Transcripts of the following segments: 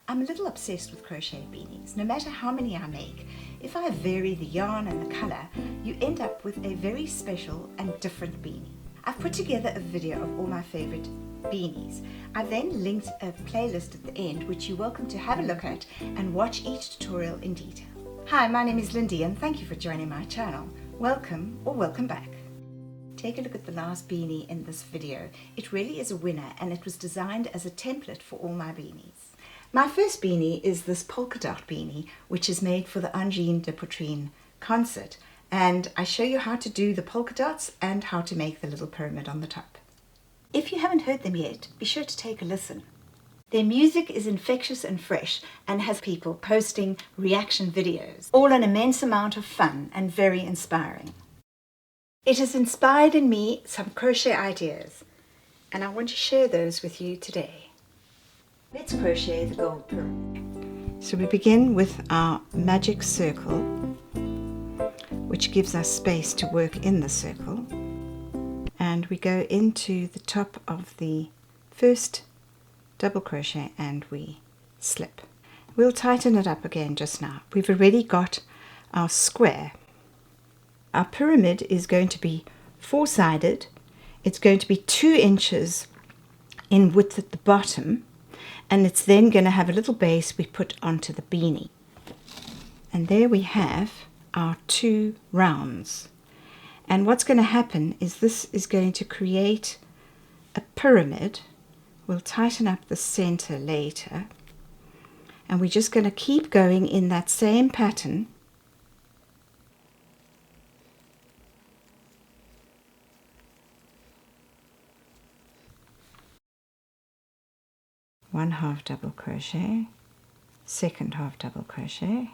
I'm a little obsessed with crochet beanies. No matter how many I make, if I vary the yarn and the colour, you end up with a very special and different beanie. I've put together a video of all my favourite beanies. I then linked a playlist at the end which you're welcome to have a look at and watch each tutorial in detail. Hi, my name is Lindy and thank you for joining my channel. Welcome or welcome back. Take a look at the last beanie in this video. It really is a winner and it was designed as a template for all my beanies. My first beanie is this polka dot beanie, which is made for the Angine de Poitrine concert, and I show you how to do the polka dots and how to make the little pyramid on the top. If you haven't heard them yet, be sure to take a listen. Their music is infectious and fresh and has people posting reaction videos, all an immense amount of fun and very inspiring. It has inspired in me some crochet ideas, and I want to share those with you today. Let's crochet the gold pyramid. So we begin with our magic circle, which gives us space to work in the circle, and we go into the top of the first double crochet and we slip. We'll tighten it up again just now. We've already got our square. Our pyramid is going to be four-sided. It's going to be 2 inches in width at the bottom, and it's then going to have a little base we put onto the beanie. And there we have our 2 rounds. And what's going to happen is this is going to create a pyramid. We'll tighten up the center later. And we're just going to keep going in that same pattern. One half double crochet, second half double crochet,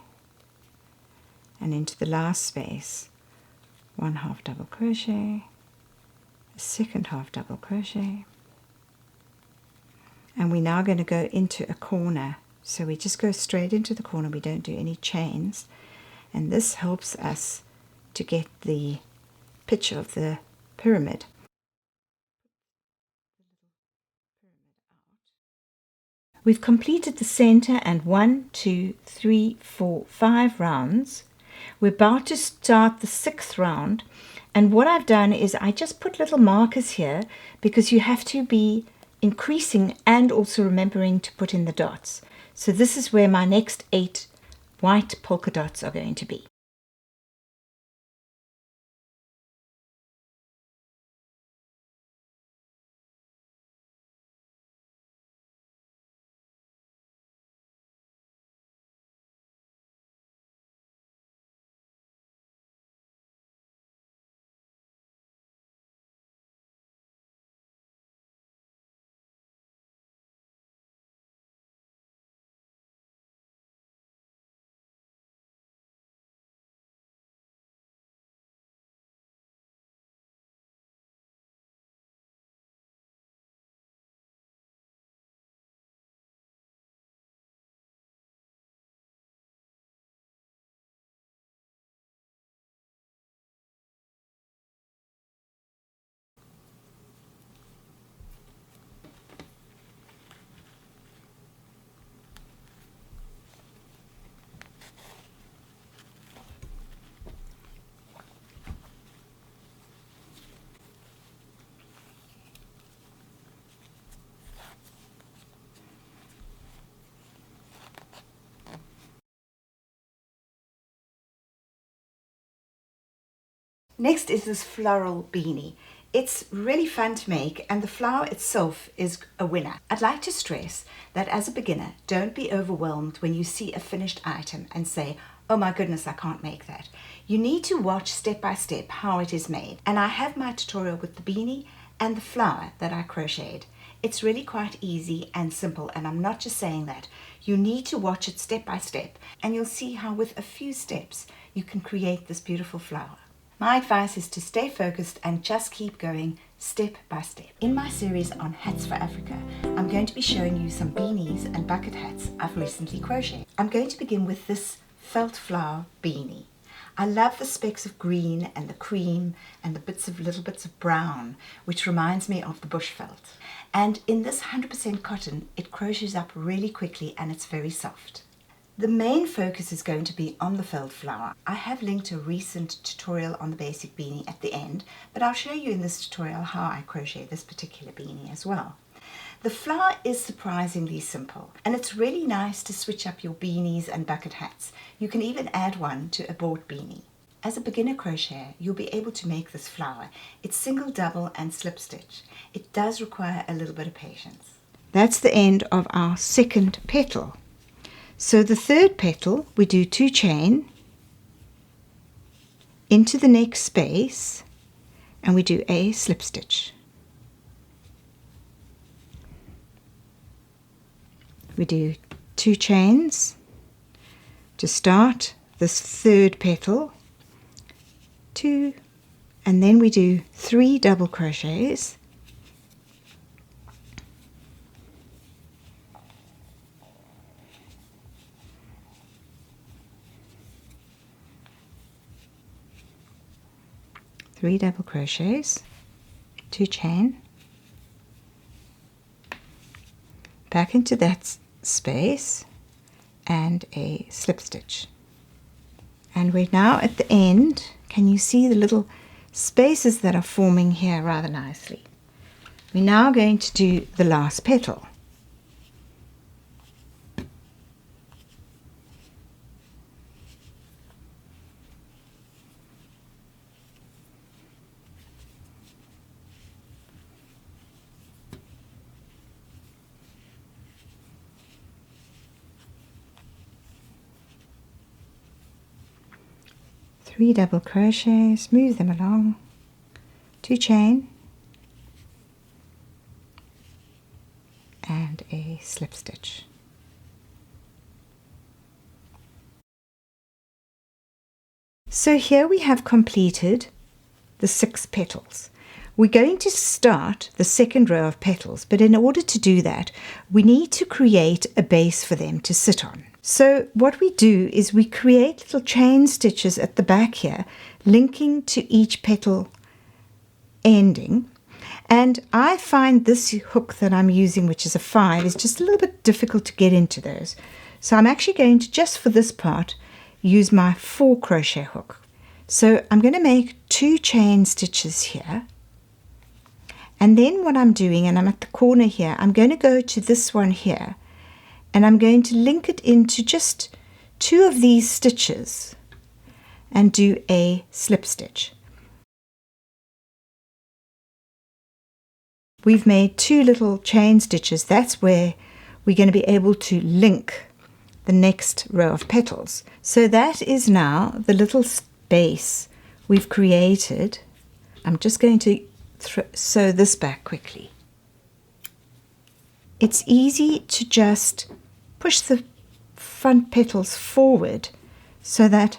and into the last space, 1 half double crochet, a second half double crochet, and we're now going to go into a corner. So we just go straight into the corner, we don't do any chains, and this helps us to get the picture of the pyramid. We've completed the center and 1, 2, 3, 4, 5 rounds. We're about to start the 6th round, and what I've done is I just put little markers here because you have to be increasing and also remembering to put in the dots. So this is where my next 8 white polka dots are going to be. Next is this floral beanie. It's really fun to make and the flower itself is a winner. I'd like to stress that as a beginner, don't be overwhelmed when you see a finished item and say, oh my goodness, I can't make that. You need to watch step by step how it is made. And I have my tutorial with the beanie and the flower that I crocheted. It's really quite easy and simple, and I'm not just saying that. You need to watch it step by step and you'll see how with a few steps you can create this beautiful flower. My advice is to stay focused and just keep going step by step. In my series on Hats for Africa, I'm going to be showing you some beanies and bucket hats I've recently crocheted. I'm going to begin with this felt flower beanie. I love the specks of green and the cream and the little bits of brown, which reminds me of the bush felt. And in this 100% cotton, it crochets up really quickly and it's very soft. The main focus is going to be on the felt flower. I have linked a recent tutorial on the basic beanie at the end, but I'll show you in this tutorial how I crochet this particular beanie as well. The flower is surprisingly simple, and it's really nice to switch up your beanies and bucket hats. You can even add one to a board beanie. As a beginner crocheter, you'll be able to make this flower. It's single, double and slip stitch. It does require a little bit of patience. That's the end of our second petal. So the third petal, we do 2 chain into the next space and we do a slip stitch. We do 2 chains to start this third petal, 2, and then we do 3 double crochets, three double crochets, 2 chain, back into that space and a slip stitch. And we're now at the end. Can you see the little spaces that are forming here rather nicely? We're now going to do the last petal. Three double crochets, move them along, 2 chain and a slip stitch. So here we have completed the 6 petals. We're going to start the second row of petals, but in order to do that, we need to create a base for them to sit on. So what we do is we create little chain stitches at the back here, linking to each petal ending. And I find this hook that I'm using, which is a 5, is just a little bit difficult to get into those. So I'm actually going to, just for this part, use my 4 crochet hook. So I'm going to make 2 chain stitches here. And then what I'm doing, and I'm at the corner here, I'm going to go to this one here, and I'm going to link it into just 2 of these stitches and do a slip stitch. We've made 2 little chain stitches. That's where we're going to be able to link the next row of petals. So that is now the little space we've created. I'm just going to sew this back quickly. It's easy to just push the front petals forward so that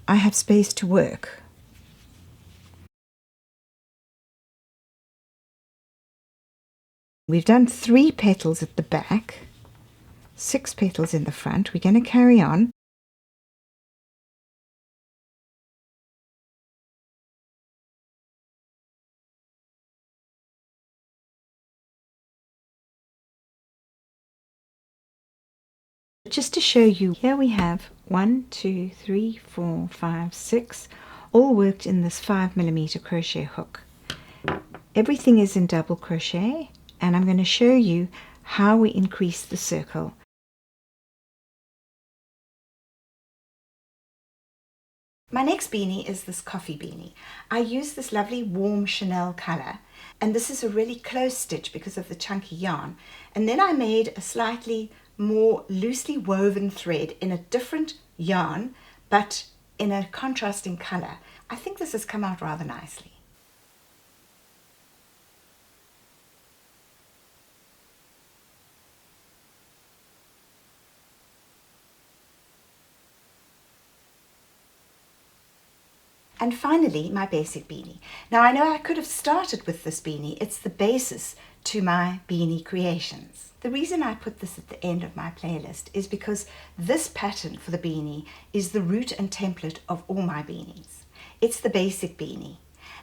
I have space to work. We've done 3 petals at the back, 6 petals in the front. We're going to carry on. Just to show you, here we have 1, 2, 3, 4, 5, 6, all worked in this 5mm crochet hook. Everything is in double crochet, and I'm going to show you how we increase the circle. My next beanie is this coffee beanie. I use this lovely warm Chanel color, and this is a really close stitch because of the chunky yarn. And then I made a slightly more loosely woven thread in a different yarn, but in a contrasting color. I think this has come out rather nicely. And finally, my basic beanie. Now I know I could have started with this beanie. It's the basis to my beanie creations. The reason I put this at the end of my playlist is because this pattern for the beanie is the root and template of all my beanies. It's the basic beanie.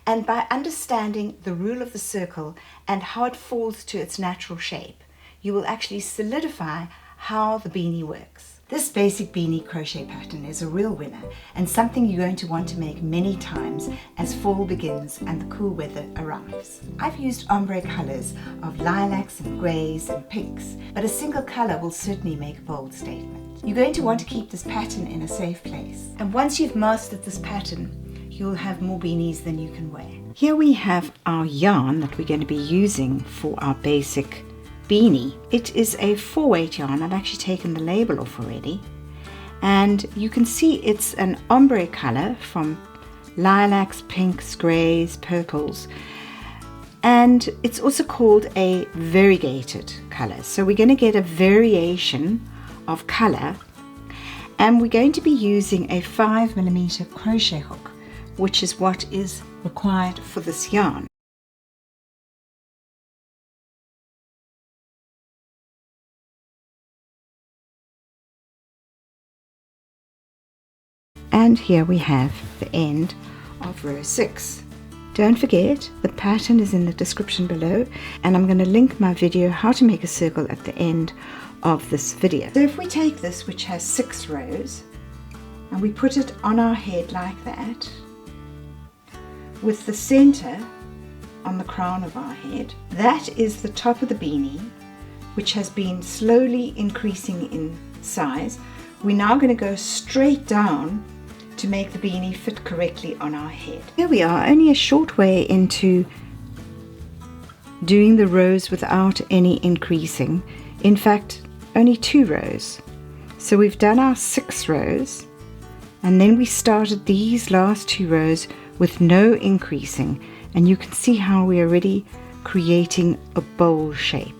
And by understanding the rule of the circle and how it falls to its natural shape, you will actually solidify how the beanie works. This basic beanie crochet pattern is a real winner and something you're going to want to make many times as fall begins and the cool weather arrives. I've used ombre colors of lilacs and greys and pinks, but a single color will certainly make a bold statement. You're going to want to keep this pattern in a safe place. And once you've mastered this pattern, you'll have more beanies than you can wear. Here we have our yarn that we're going to be using for our basic beanie. It is a 4-weight yarn. I've actually taken the label off already, and you can see it's an ombre color from lilacs, pinks, greys, purples, and it's also called a variegated color. So we're going to get a variation of color, and we're going to be using a 5mm crochet hook, which is what is required for this yarn. And here we have the end of row 6. Don't forget, the pattern is in the description below, and I'm going to link my video how to make a circle at the end of this video. So if we take this, which has 6 rows, and we put it on our head like that, with the center on the crown of our head, that is the top of the beanie, which has been slowly increasing in size. We're now going to go straight down to make the beanie fit correctly on our head. Here we are, only a short way into doing the rows without any increasing. In fact, only 2 rows. So we've done our 6 rows, and then we started these last 2 rows with no increasing, and you can see how we're already creating a bowl shape.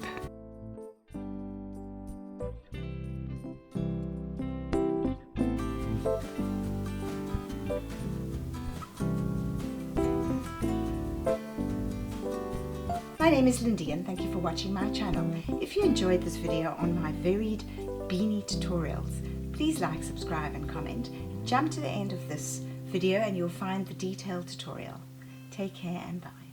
My name is Lindy, and thank you for watching my channel. If you enjoyed this video on my varied beanie tutorials, please like, subscribe and comment. Jump to the end of this video and you'll find the detailed tutorial. Take care and bye.